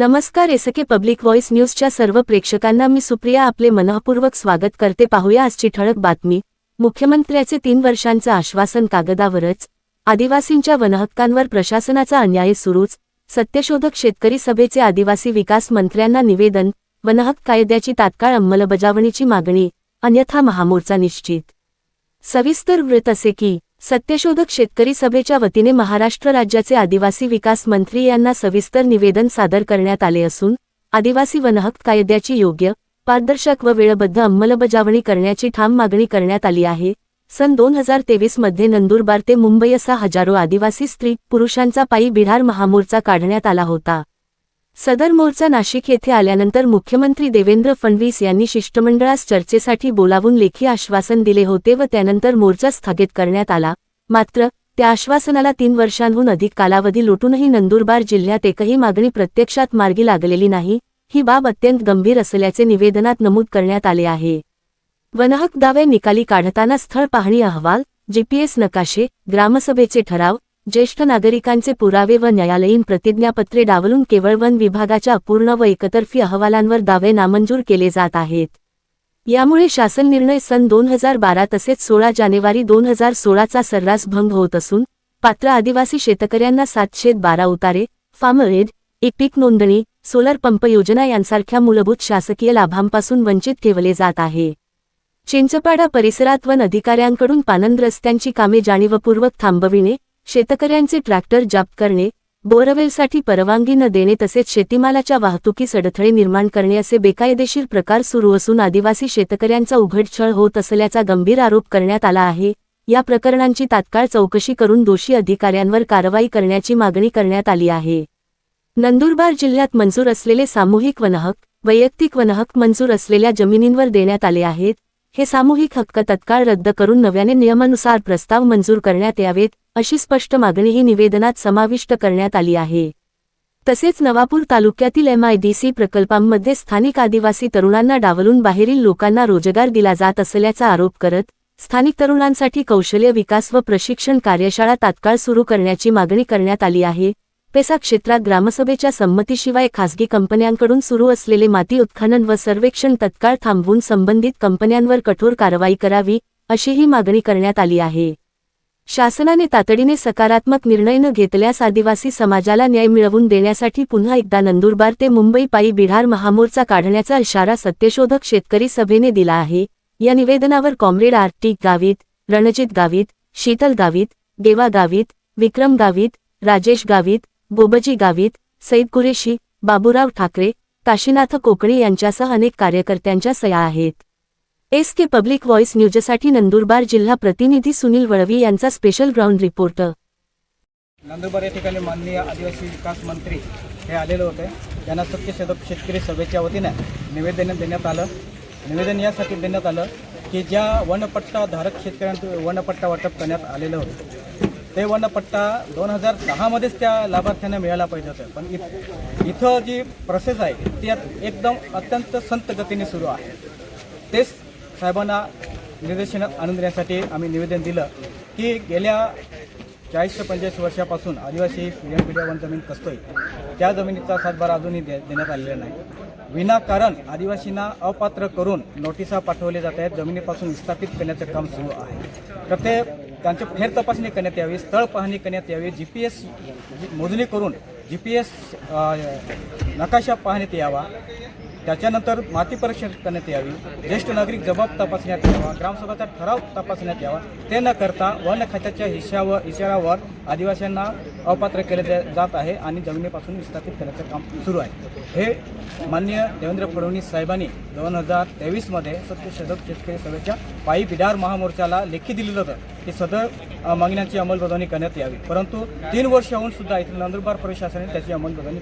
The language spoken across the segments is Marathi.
नमस्कार, एसके पब्लिक व्हॉइस न्यूजच्या सर्व प्रेक्षकांना मी सुप्रिया आपले मनःपूर्वक स्वागत करते। पाहूया आजची ठळक बातमी। मुख्यमंत्र्याचे 3 वर्षांचे आश्वासन कागदावरच, आदिवासींच्या वनहक्कांवर प्रशासनाचा अन्याय सुरूच, सत्यशोधक शेतकरी सभेचे आदिवासी विकास मंत्र्यांना निवेदन, वनहक्क कायद्याची तात्काळ अंमलबजावणीची मागणी, अन्यथा महामोर्चा निश्चित। सविस्तर वृत्त असे की सत्यशोधक शेतकरी सभेच्या वतीने महाराष्ट्र राज्याचे आदिवासी विकास मंत्री यांना सविस्तर निवेदन सादर करण्यात आले असून आदिवासी वनहक्क कायद्याची योग्य, पारदर्शक व वेळबद्ध अंमलबजावणी करण्याची ठाम मागणी करण्यात आली आहे। सन 2023 मध्ये नंदुरबार ते मुंबई असा हजारो आदिवासी स्त्री पुरुषांचा पायी बिहार महामोर्चा काढण्यात आला होता। सदर मोर्चा नाशिक येथे आल्यानंतर मुख्यमंत्री देवेंद्र फडणवीस यांनी शिष्टमंडळास चर्चेसाठी बोलावून लेखी आश्वासन दिले होते व त्यानंतर मोर्चा स्थगित करण्यात आला। मात्र त्या आश्वासनाला 3 वर्षांहून अधिक कालावधी लोटूनही नंदुरबार जिल्ह्यात एकही मागणी प्रत्यक्षात मार्गी लागलेली नाही। ही बाब अत्यंत गंभीर असल्याचे निवेदनात नमूद करण्यात आले आहे। वनहक्क दावे निकाली काढताना स्थळ पाहणी अहवाल, जीपीएस नकाशे, ग्रामसभेचे ठराव, ज्येष्ठ नागरिकांचे पुरावे व न्यायालयीन प्रतिज्ञापत्रे डावलून केवळ वन विभागाच्या अपूर्ण व एकतर्फी अहवालांवर दावे नामंजूर केले जात आहेत। यामुळे शासन निर्णय सन 2012 तसेच 16 जानेवारी 2016चा सर्रास भंग होत असून पात्र आदिवासी शेतकऱ्यांना 712 उतारे, फार्म एड, पीक नोंदणी, सोलर पंप योजना यांसारख्या मूलभूत शासकीय लाभांपासून वंचित ठेवले जात आहे। चिंचपाडा परिसरात वन अधिकाऱ्यांकडून पानंद रस्त्यांची कामे जाणीवपूर्वक थांबविणे, शेतकऱ्यांचे ट्रॅक्टर जप्त करणे, बोरवेलसाठी परवानगी न देणे तसेच शेतीमालाच्या वाहतुकीस अडथळे निर्माण करणे असे बेकायदेशीर प्रकार सुरू असून आदिवासी शेतकऱ्यांचा उघड छळ होत असल्याचा गंभीर आरोप करण्यात आला आहे। या प्रकरणांची तात्काळ चौकशी करून दोषी अधिकाऱ्यांवर कारवाई करण्याची मागणी करण्यात आली आहे। नंदुरबार जिल्ह्यात मंजूर असलेले सामूहिक वनहक्क, वैयक्तिक वनहक्क मंजूर असलेल्या जमिनींवर देण्यात आले आहेत। हे सामूहिक हक्क तत्काळ रद्द करून नव्याने नियमानुसार प्रस्ताव मंजूर करण्यात यावेत, अशी स्पष्ट मागणीही निवेदनात समाविष्ट करण्यात आली आहे। तसेच नवापूर तालुक्यातील MIDC प्रकल्पांमध्ये स्थानिक आदिवासी तरुणांना डावलून बाहेरील लोकांना रोजगार दिला जात असल्याचा आरोप करत स्थानिक तरुणांसाठी कौशल्य विकास व प्रशिक्षण कार्यशाळा तात्काळ सुरू करण्याची मागणी करण्यात आली आहे। पेसा क्षेत्रात ग्रामसभेच्या संमतीशिवाय खासगी कंपन्यांकडून सुरू असलेले माती उत्खनन व सर्वेक्षण तत्काळ थांबवून संबंधित कंपन्यांवर कठोर कारवाई करावी, अशीही मागणी करण्यात आली आहे। शासनाने तातडीने सकारात्मक निर्णय न घेतल्यास आदिवासी समाजाला न्याय मिळवून देण्यासाठी पुन्हा एकदा नंदुरबार ते मुंबई पायी बिहार महामोर्चा काढण्याचा इशारा सत्यशोधक शेतकरी सभेने दिला आहे। या निवेदनावर कॉम्रेड आर.टी. गावित, रणजित गावित, शीतल गावित, देवा गावित, विक्रम गावित, राजेश गावित, बोबजी गावित, सईद कुरेशी, बाबूराव ठाकरे, काशीनाथ कोकणी यांच्यासह अनेक कार्यकर्त्यांच्या सह्या आहेत। एसके पब्लिक व्हॉइस न्यूजसाठी नंदुरबार जिल्हा प्रतिनिधी सुनील वळवी यांचा स्पेशल ग्राउंड रिपोर्ट। नंदुरबार या ठिकाणी माननीय आदिवासी विकास मंत्री हे आलेले होते। त्यांना सत्यशोधक शेतकरी सभेच्या वतीने निवेदन देण्यात आलं। निवेदन यासाठी देण्यात आलं की ज्या वनपट्टा धारक शेतकऱ्यांना वनपट्टा वाटप करण्यात आलेलं होतं ते वनपट्टा 2010 मध्येच त्या लाभार्थ्यांना मिळाला पाहिजे होतं, पण इथं जी प्रोसेस आहे ती एकदम अत्यंत संत गतीने सुरू आहे। तेच साहेबांना निर्देशनात आणून देण्यासाठी आम्ही निवेदन दिलं की गेल्या 40 ते 45 वर्षापासून आदिवासी पिढ्या वन जमीन कसतोय, त्या जमिनीचा सातबारा अजूनही देण्यात आलेला नाही। विनाकारण आदिवासींना अपात्र करून नोटिसा पाठवले जात आहेत, जमिनीपासून विस्थापित करण्याचं काम सुरू आहे। तर ते त्यांची फेर तपासणी करण्यात यावी, स्थळ पाहणी करण्यात यावी, GPS मोजणी करून GPS नकाशा पाहण्यात यावा, त्याच्यानंतर माती परीक्षण करण्यात यावी, ज्येष्ठ नागरिक जबाब तपासण्यात यावा, ग्रामसभेचा ठराव तपासण्यात यावा। ते न करता वन खात्याच्या इशाऱ्यावर आदिवासींना अपात्र केले जात आहे आणि जमिनीपासून विस्थापित करण्याचं काम सुरू आहे। हे माननीय देवेंद्र फडणवीस साहेबांनी 2023 मध्ये सत्यशोधक शेतकरी सभेच्या पायी बिहार महामोर्चाला लेखी दिलेलं होतं की सदर मागण्यांची अंमलबजावणी करण्यात यावी, परंतु 3 वर्ष होऊन सुद्धा इथे नंदुरबार प्रशासनाने त्याची अंमलबजावणी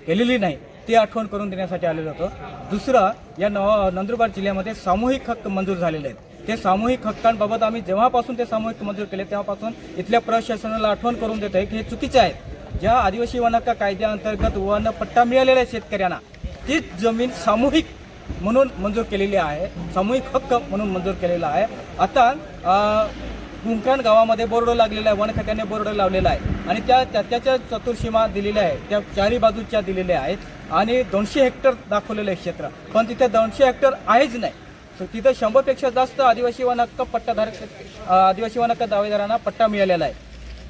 केलेली नाही। ती आठवण करून देण्यासाठी आलेलं होतं। दुसरं, या नंदुरबार जिल्ह्यामध्ये सामूहिक हक्क मंजूर झालेले आहेत। ते सामूहिक हक्कांबाबत आम्ही जेव्हापासून ते सामूहिक मंजूर केले तेव्हापासून इथल्या प्रशासनाला आठवण करून देत आहे की हे चुकीचे आहे। ज्या आदिवासी वनहक्क कायद्याअंतर्गत वनपट्टा मिळालेला आहे शेतकऱ्यांना, तीच जमीन सामूहिक म्हणून मंजूर केलेली आहे, सामूहिक हक्क म्हणून मंजूर केलेला आहे। आता कुंकण गावामध्ये बोर्ड लागलेला आहे, वन खात्याने बोर्ड लावलेला आहे आणि त्याच्या चतुर्सीमा दिलेल्या आहे, त्या चारी बाजूच्या दिलेल्या आहेत आणि 200 हेक्टर दाखवलेलं आहे क्षेत्र, पण तिथे 200 हेक्टर आहेच नाही. तिथं 100पेक्षा जास्त आदिवासी वन हक्क आदिवासी वन हक्क दावेदारांना पट्टा मिळालेला आहे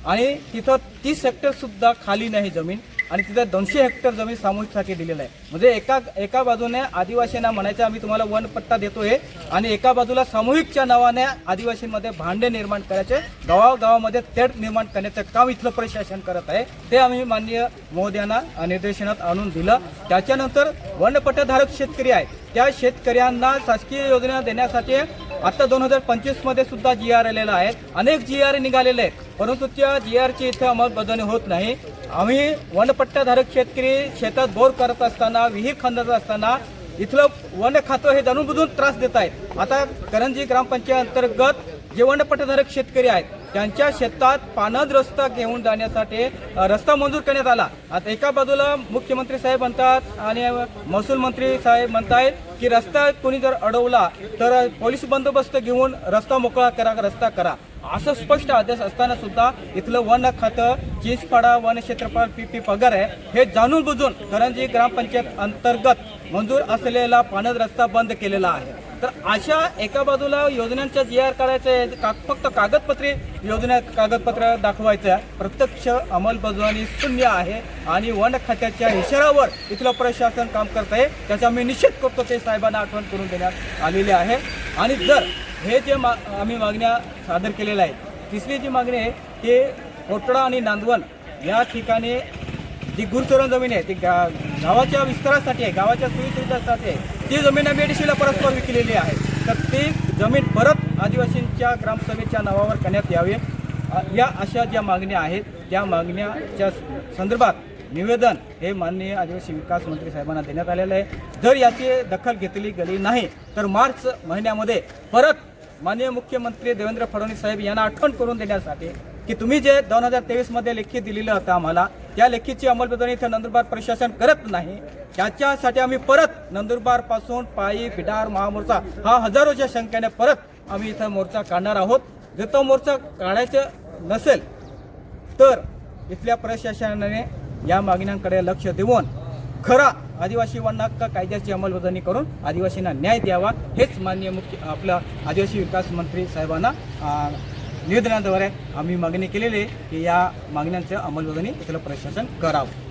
आणि तिथं 30 हेक्टरसुद्धा खाली नाही जमीन आणि तिथं 200 हेक्टर जमीन सामूहिकसाठी दिलेलं आहे. म्हणजे एका बाजूने आदिवासींना म्हणायचं आम्ही तुम्हाला वन पट्टा देतोय आणि एका बाजूला सामूहिकच्या नावाने आदिवासींमध्ये भांडे निर्माण करायचे, गावागावामध्ये तेढ निर्माण करण्याचं काम इथलं प्रशासन करत आहे. ते आम्ही माननीय महोदयांना निर्देशनात आणून दिलं. त्याच्यानंतर वनपट्टाधारक शेतकरी आहेत, त्या शेतकऱ्यांना शासकीय योजना देण्यासाठी आता 2025 मध्ये सुद्धा GR आलेला आहे. अनेक GR निघालेले आहेत, परंतु त्या GRची इथे अंमलबजावणी होत नाही. आम्ही वनपट्टाधारक शेतकरी शेतात बोर करत असताना, विहीर खणत असताना इथलं वन खातं हे जाणून बुजून त्रास देत आहेत. आता करंजी ग्रामपंचायत अंतर्गत जे वनपट्टाधारक शेतकरी आहेत त्यांच्या शेतात पानद रस्ता घेऊन जाण्यासाठी रस्ता मंजूर करण्यात आला. आता एका बाजूला मुख्यमंत्री साहेब म्हणतात आणि महसूल मंत्री साहेब म्हणतायत की रस्ता कोणी जर अडवला तर पोलीस बंदोबस्त घेऊन रस्ता मोकळा करा, रस्ता करा, असं स्पष्ट आदेश असताना सुद्धा इथलं वन खातं चिंचपाडा वन क्षेत्रफळ PP पगार आहे हे जाणून बुजून करंजी ग्रामपंचायत अंतर्गत मंजूर असलेला पानद रस्ता बंद केलेला आहे. तर अशा एका बाजूला योजनांच्या GR काढायचं, फक्त कागदपत्री योजना कागदपत्र दाखवायचं, प्रत्यक्ष अंमलबजावणी शून्य आहे आणि वन खात्याच्या इशाऱ्यावर इथलं प्रशासन काम करत आहे. त्याचा मी निश्चित करतो, ते साहेबांना आठवण करून देण्यात आलेली आहे. आणि जर हे जे आम्ही मागण्या सादर केलेल्या आहेत, तिसरी जी मागणी आहे ते कोटडा आणि नांदवण या ठिकाणी जी गुरचरण जमीन आहे ती गावाच्या विस्तारासाठी आहे, गावाच्या सुविधेसाठी आहे. ती जमीन BDCला परस्पर विकलेली आहे, तर ती जमीन परत आदिवासींच्या ग्रामसभेच्या नावावर करण्यात यावे. या अशा ज्या मागण्या आहेत त्या मागण्याच्या संदर्भात निवेदन हे माननीय आदिवासी विकास मंत्री साहेबांना देण्यात आलेलं आहे. जर याची दखल घेतली गेली नाही तर मार्च महिन्यामध्ये परत माननीय मुख्यमंत्री देवेंद्र फडणवीस साहेब यांना आठवण करून देण्यासाठी की तुम्ही जे 2023 मध्ये लेखी दिलेलं होतं आम्हाला, त्या लेखीची अंमलबजावणी इथं नंदुरबार प्रशासन करत नाही. त्याच्यासाठी आम्ही परत नंदुरबारपासून पायी बिडार महामोर्चा हा हजारोच्या संख्येने परत आम्ही इथं मोर्चा काढणार आहोत. जर तो मोर्चा काढायचं नसेल तर इथल्या प्रशासनाने या मागण्यांकडे लक्ष देऊन खरा आदिवासी वन हक्क कायद्याची अंमलबजावणी करून आदिवासींना न्याय द्यावा, हेच माननीय आपलं आदिवासी विकास मंत्री साहेबांना निवेदनाद्वारे आम्ही मागणी केलेली आहे की या मागण्यांचं अंमलबजावणी इथलं प्रशासन करावं.